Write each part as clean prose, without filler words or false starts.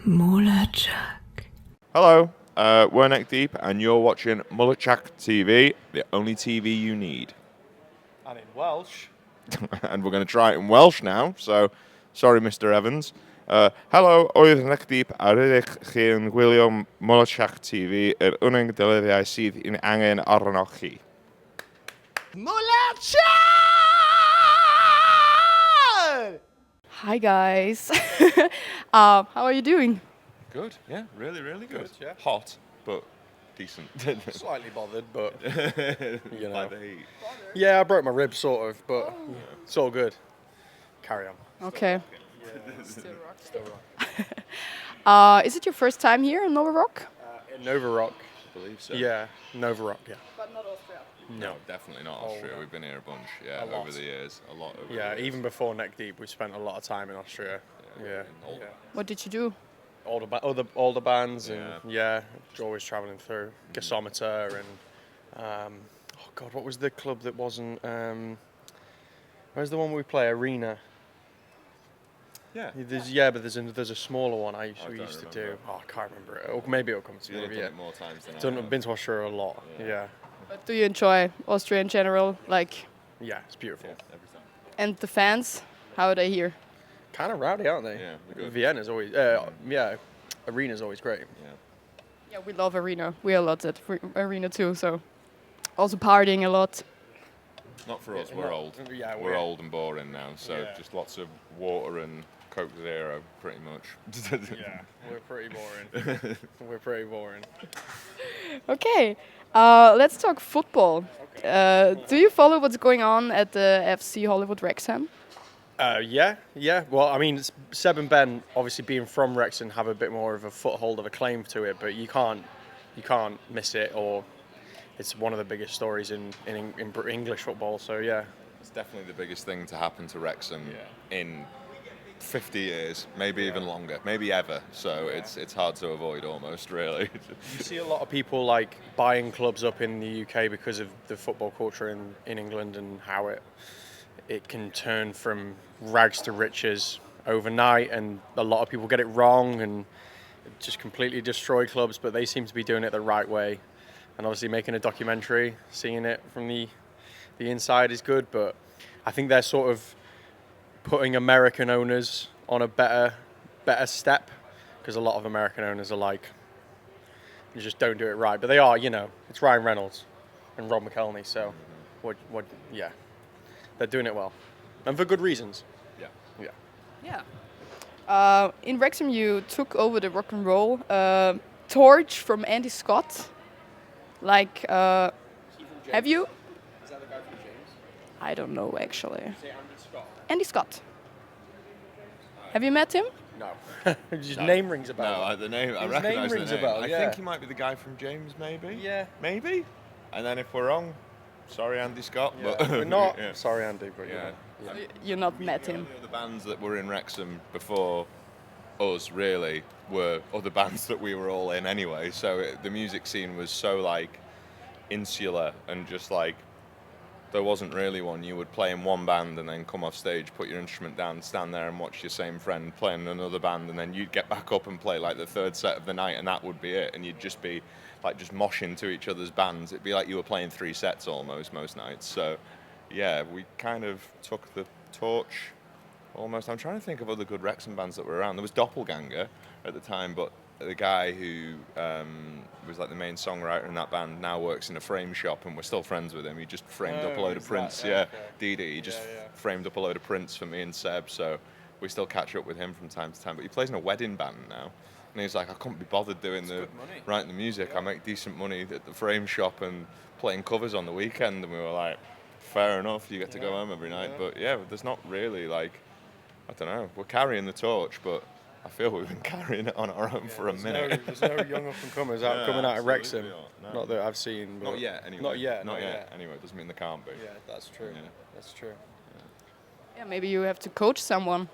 MULATSCHAG. Hello, we're Neck Deep, and you're watching MULATSCHAG TV, the only TV you need. And in Welsh. And we're going to try it in Welsh now, so sorry, Mr. Evans. Hello, oedd Neck Deep a rydych chi'n gwylio MULATSCHAG TV, yr unig dyluriau sydd yn angen arnoch chi. MULATSCHAG! Hi guys. How are you doing? Good, yeah, really, really good. Yeah. Hot, but decent. Slightly bothered, but you know. By the heat. Yeah, I broke my ribs sort of, but it's all good. Carry on. Okay. Still rock. Is it your first time here in Nova Rock? In Nova Rock. I believe so. Yeah, Nova Rock, yeah. But not Austria. No, definitely not Austria. no. We've been here a bunch, A lot. over the years. A lot over Yeah, the years. even before Neck Deep, we spent a lot of time in Austria. Yeah. Old- What did you do? All the bands and Yeah. always travelling through Gasometer and oh god, what was the club that wasn't where's the one we play? Arena. Yeah. There's a smaller one we don't used to do. remember. Oh, I can't remember it. Or maybe it'll come to me. You've done Yeah. it more times than I have. Been to Austria a lot. Yeah. But do you enjoy Austria in general? Yeah, it's beautiful. Every time. And the fans? How are they here? Kind of rowdy, aren't they? Yeah, they're good. Vienna's always Arena's always great. Yeah. Yeah, we love Arena. We are lots at Arena too, so also partying a lot. Not for us, we're old. Yeah, we're old and boring now, so Yeah. just lots of water and Coke Zero, pretty much. Yeah, we're pretty boring. We're pretty boring. Okay, let's talk football. Do you follow what's going on at the FC Hollywood Wrexham? Yeah. Well, I mean, Seb and Ben, obviously being from Wrexham, have a bit more of a foothold of a claim to it, but you can't miss it, or it's one of the biggest stories in English football. So yeah, It's definitely the biggest thing to happen to Wrexham in 50 years, maybe even longer, maybe ever. So it's hard to avoid almost, really. you see a lot of people like buying clubs up in the UK because of the football culture in England and how it can turn from rags to riches overnight, and a lot of people get it wrong and just completely destroy clubs, but they seem to be doing it the right way. And obviously making a documentary, seeing it from the inside is good, but I think they're sort of putting American owners on a better step, because a lot of American owners are like, you just don't do it right. But they are, it's Ryan Reynolds and Rob McElhenney, so they're doing it well, and for good reasons. Yeah. In Wrexham, you took over the rock and roll torch from Andy Scott. Have you? Is that the guy from James? I don't know actually. Say Andy Scott. Andy Scott. Have you met him? No. His name rings a bell. No, the name, I His recognise name the rings name. a bell, I yeah. think he might be the guy from James, maybe? Yeah. Maybe? And then if we're wrong, sorry, Andy Scott. Yeah, But we're not. Yeah. Sorry, Andy, but Yeah. You not met him. The bands that were in Wrexham before us really were other bands that we were all in anyway. So the music scene was so like insular and just like there wasn't really one. You would play in one band and then come off stage, put your instrument down, stand there and watch your same friend play in another band, and then you'd get back up and play like the third set of the night, and that would be it. And you'd just be like just moshing to each other's bands. It'd be like you were playing 3 sets almost most nights. So yeah, we kind of took the torch almost. I'm trying to think of other good Wrexham bands that were around. There was Doppelganger at the time, but the guy who was like the main songwriter in that band now works in a frame shop, and we're still friends with him. He just framed up a load of prints. Didi. He just framed up a load of prints for me and Seb, so we still catch up with him from time to time. But he plays in a wedding band now. And he's like, I couldn't be bothered writing the music. I make decent money at the frame shop and playing covers on the weekend. And we were like, fair enough, you get to go home every night. But yeah, there's not really like, I don't know, we're carrying the torch, but I feel we've been carrying it on our own for a minute. There's no young up-and-comers coming out of Wrexham. No. Not that I've seen. But Not yet, anyway. Not yet. Anyway, it doesn't mean there can't be. Yeah, that's true. Yeah. That's true. Yeah, maybe you have to coach someone.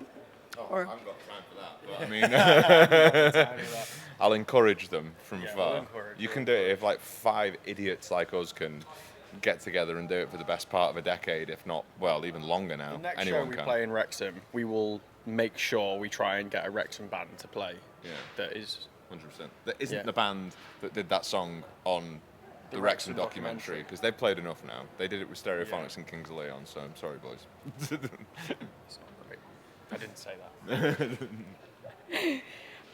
Or I haven't got time for that, but I mean, I'll encourage them from far. You can do it if like 5 idiots like us can get together and do it for the best part of a decade, if not, well, even longer now. The next Anyone show we can. play in Wrexham, we will make sure we try and get a Wrexham band to play. that is 100%. There isn't Yeah. the band that did that song on the Wrexham documentary, because they've played enough now. They did it with Stereophonics and Kings of Leon, so I'm sorry, boys. It's not great. I didn't say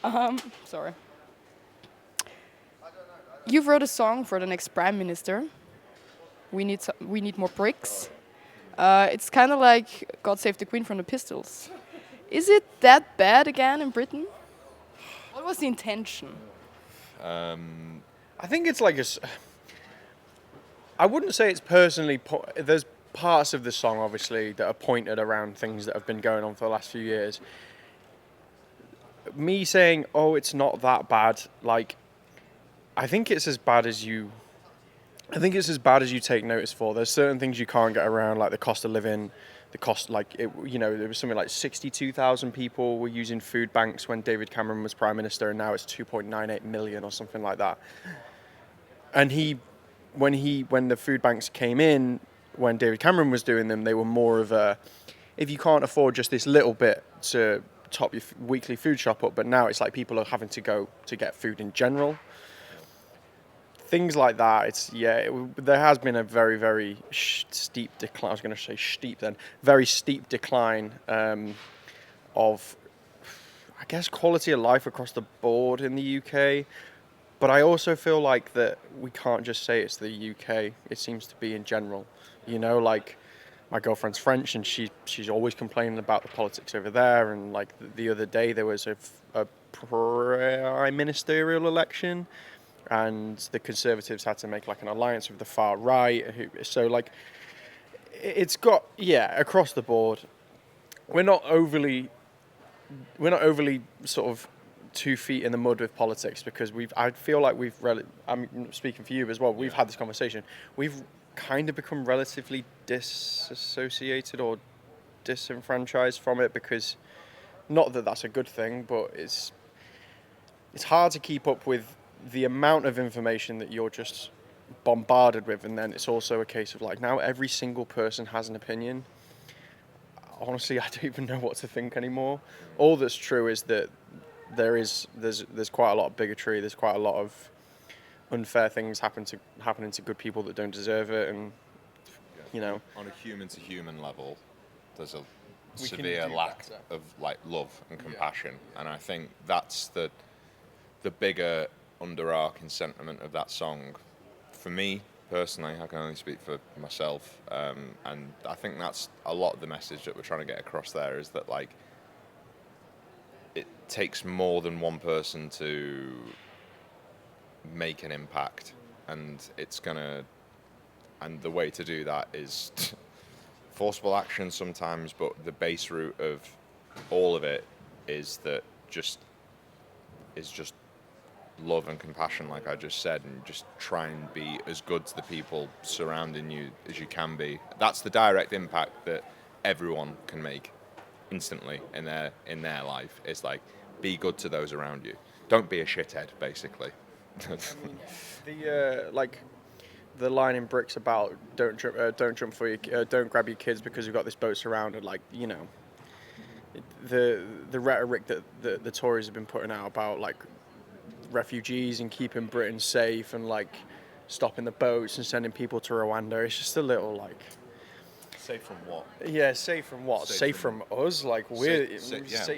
that. Sorry. You've wrote a song for the next Prime Minister. We need more bricks. It's kind of like God Save the Queen from the Pistols. Is it that bad again in Britain? What was the intention? I think it's like I wouldn't say it's personally. There's parts of the song, obviously, that are pointed around things that have been going on for the last few years. Me saying, "Oh, it's not that bad," like, I think it's as bad as you. I think it's as bad as you take notice for. There's certain things you can't get around, like the cost of living, the cost, like it. You know, there was something like 62,000 people were using food banks when David Cameron was Prime Minister, and now it's 2.98 million or something like that. And when the food banks came in, when David Cameron was doing them, they were more of a, if you can't afford just this little bit to top your weekly food shop up, but now it's like people are having to go to get food in general. Things like that. There has been a very, very steep decline. I was going to say steep then. Very steep decline of, I guess, quality of life across the board in the UK. But I also feel like that we can't just say it's the UK. It seems to be in general. You know, like my girlfriend's French, and she's always complaining about the politics over there. And like the other day, there was a prime ministerial election, and the Conservatives had to make like an alliance with the far right. So like, it's got across the board. We're not overly sort of 2 feet in the mud with politics, because I feel like I'm speaking for you as well. We've had this conversation. We've kind of become relatively disassociated or disenfranchised from it, because not that that's a good thing, but it's hard to keep up with the amount of information that you're just bombarded with, and then it's also a case of like now every single person has an opinion. Honestly, I don't even know what to think anymore. All that's true is that there's quite a lot of bigotry. There's quite a lot of unfair things happening to good people that don't deserve it, and you know, on a human to human level, there's a severe lack of like love and compassion, and I think that's the bigger underarching sentiment of that song. For me personally, I can only speak for myself, and I think that's a lot of the message that we're trying to get across there, is that like it takes more than one person to make an impact, and the way to do that is forcible action sometimes, but the base root of all of it is just love and compassion, like I just said, and just try and be as good to the people surrounding you as you can be. That's the direct impact that everyone can make instantly in their life. It's like, be good to those around you. Don't be a shithead, basically. The line in Bricks about don't grab your kids because we've got this boat surrounded. Like, you know, the rhetoric that the Tories have been putting out about like refugees and keeping Britain safe and like stopping the boats and sending people to Rwanda. It's just a little like. Safe from what? Yeah, safe from what? Safe from us. Like we're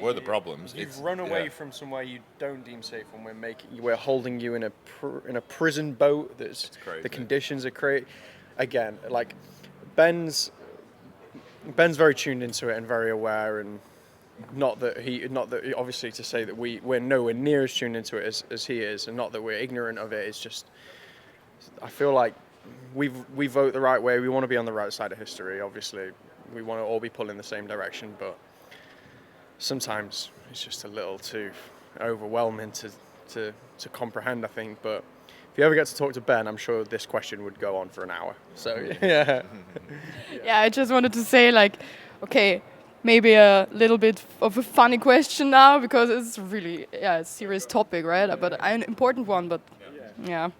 we're the problems. You've run away from somewhere you don't deem safe, and we're holding you in a prison boat. The conditions are crazy. Again, like Ben's very tuned into it and very aware, and not that obviously to say that we're nowhere near as tuned into it as he is, and not that we're ignorant of it. It's just I feel like we vote the right way. We want to be on the right side of history. Obviously, we want to all be pulling the same direction, but sometimes it's just a little too overwhelming to comprehend, I think. But if you ever get to talk to Ben, I'm sure this question would go on for an hour. So yeah. Yeah, I just wanted to say, like, okay, maybe a little bit of a funny question now, because it's really a serious topic, right? But an important one. But yeah.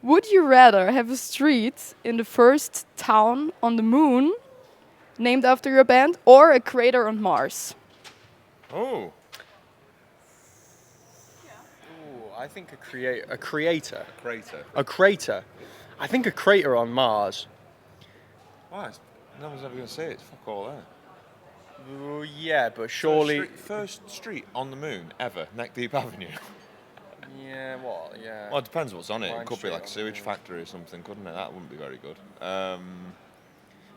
Would you rather have a street in the first town on the moon named after your band, or a crater on Mars? Oh, I think a creator. Crater. A crater. I think a crater on Mars. Why? No one's ever going to say it. Fuck all that. Well, yeah, but surely. First street on the moon ever. Neck Deep Avenue. Yeah, what? Yeah. Well, it depends what's on it. Line It could be street like a on the sewage moon. factory or something, couldn't it? That wouldn't be very good.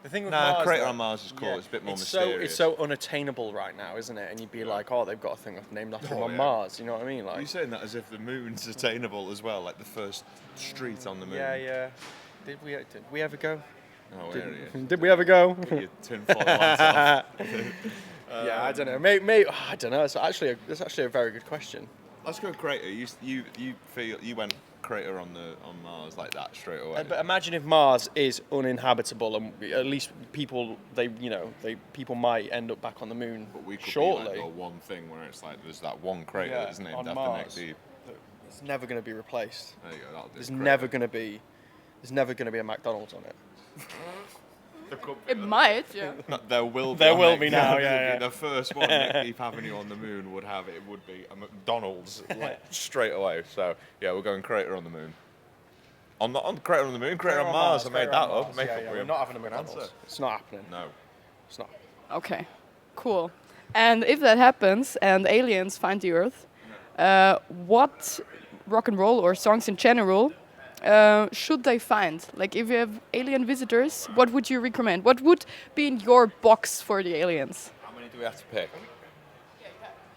The thing with Nah, Mars, crater though- on Mars is cool. yeah, It's a bit more it's mysterious. So unattainable right now, isn't it? And you'd be like, oh, they've got a thing named after him Oh, on yeah. Mars. You know what I mean? Are you Like, saying that as if the moon's attainable as well, like the first street on the moon? yeah. Did we ever go? Oh, there he is. Did we ever go? Get your tinfoil hat off. Yeah, I don't know. Maybe I don't know. It's actually a very good question. Let's go crater. You feel you went crater on Mars like that straight away. But imagine if Mars is uninhabitable, and at least people people might end up back on the moon But we could shortly. be like the one thing where it's like there's that one crater, Yeah, isn't it? on Neck Mars. Deep. It's never going to be replaced. There you go. That'll do. There's Crater. never going to be a McDonald's on it. There could be. It might, yeah. No, there will be. There on will Neck be Deep. now, It yeah, would yeah. be the first one Neck Deep Avenue on the moon would have. It would be a McDonald's like straight away. So yeah, we're going crater on the moon. On crater on the moon, crater on Mars. I made that up. Make up We're not having a McDonald's. answer. It's not happening. No. It's not. Okay, cool. And if that happens and aliens find the Earth, what rock and roll or songs in general should they find? Like, if you have alien visitors, what would you recommend? What would be in your box for the aliens? How many do we have to pick?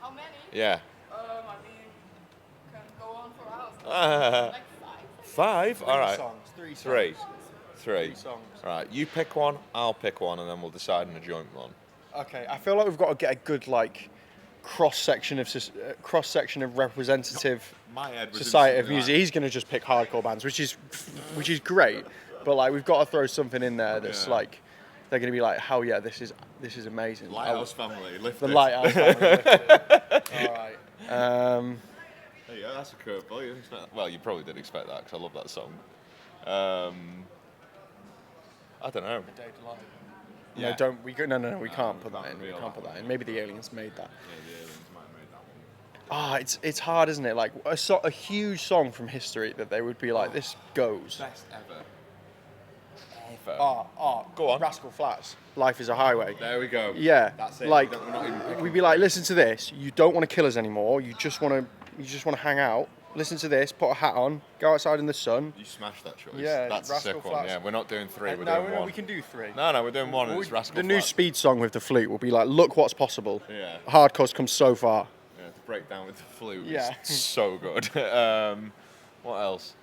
How many? Yeah. I mean, can go on for hours. Like 5. All right. Three songs. Three. songs. All right. You pick one. I'll pick one, and then we'll decide on a joint one. Okay, I feel like we've got to get a good cross section of representative My head was society of instantly music. He's going to just pick hardcore bands, which is great. But like, we've got to throw something in there that's Yeah. like, they're going to be like, hell yeah, this is amazing. Lighthouse Family. Lift The it. Lighthouse Family. All right. There you go. That's a curveball. You didn't expect that. Well, you probably did expect that because I love that song. I don't know. No, Yeah. don't we? No, we can't put we that can't in. We reveal can't that put that one. in. Maybe the aliens made that. Yeah, the aliens might have made that one. It's hard, isn't it? Like a huge song from history that they would be like, this goes. Best ever. Ever. Go on. Rascal Flatts. Life is a Highway. There we go. Yeah, That's it. like We're not even picking we'd be like, listen to this. You don't want to kill us anymore. You just want to hang out. Listen to this. Put a hat on. Go outside in the sun. You smashed that choice. Yeah, That's a Rascal sick one. Flatts. Yeah, we're not doing 3. We're no, doing no, 1. we can do 3. No, we're doing 1. And it's Rascal The new Flatts. Speed song with the flute will be like, look what's possible. Yeah. Hardcore's come so far. Yeah, the breakdown with the flute Yeah. is so good. What else?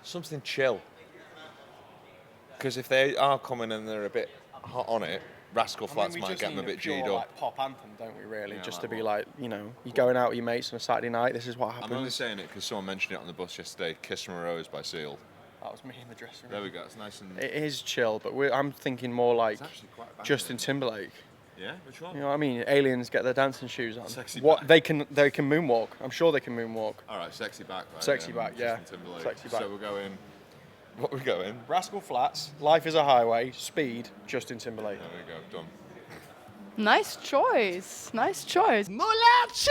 Something chill. Because if they are coming and they're a bit hot on it, Rascal Flatts might get them a bit G'd up. Like, pop anthem, don't we? Really, Yeah, just like to be what? like, you're going out with your mates on a Saturday night. This is what happens. I'm only saying it because someone mentioned it on the bus yesterday. "Kiss from a Rose" by Seal. That was me in the dressing room. There we go. It's nice and. It is chill, but I'm thinking more like It's actually quite a bad Justin name. Timberlake. Yeah, which one? You know what I mean? Aliens get their dancing shoes on. Sexy what back. they can moonwalk. I'm sure they can moonwalk. All right, sexy back. Right? Sexy back, yeah. Justin Timberlake. Sexy back. So we're going. What we going? Rascal Flatts, Life is a Highway, Speed, Justin Timberlake. There we go. Done. Nice choice. Nice choice. MULATSCHAG!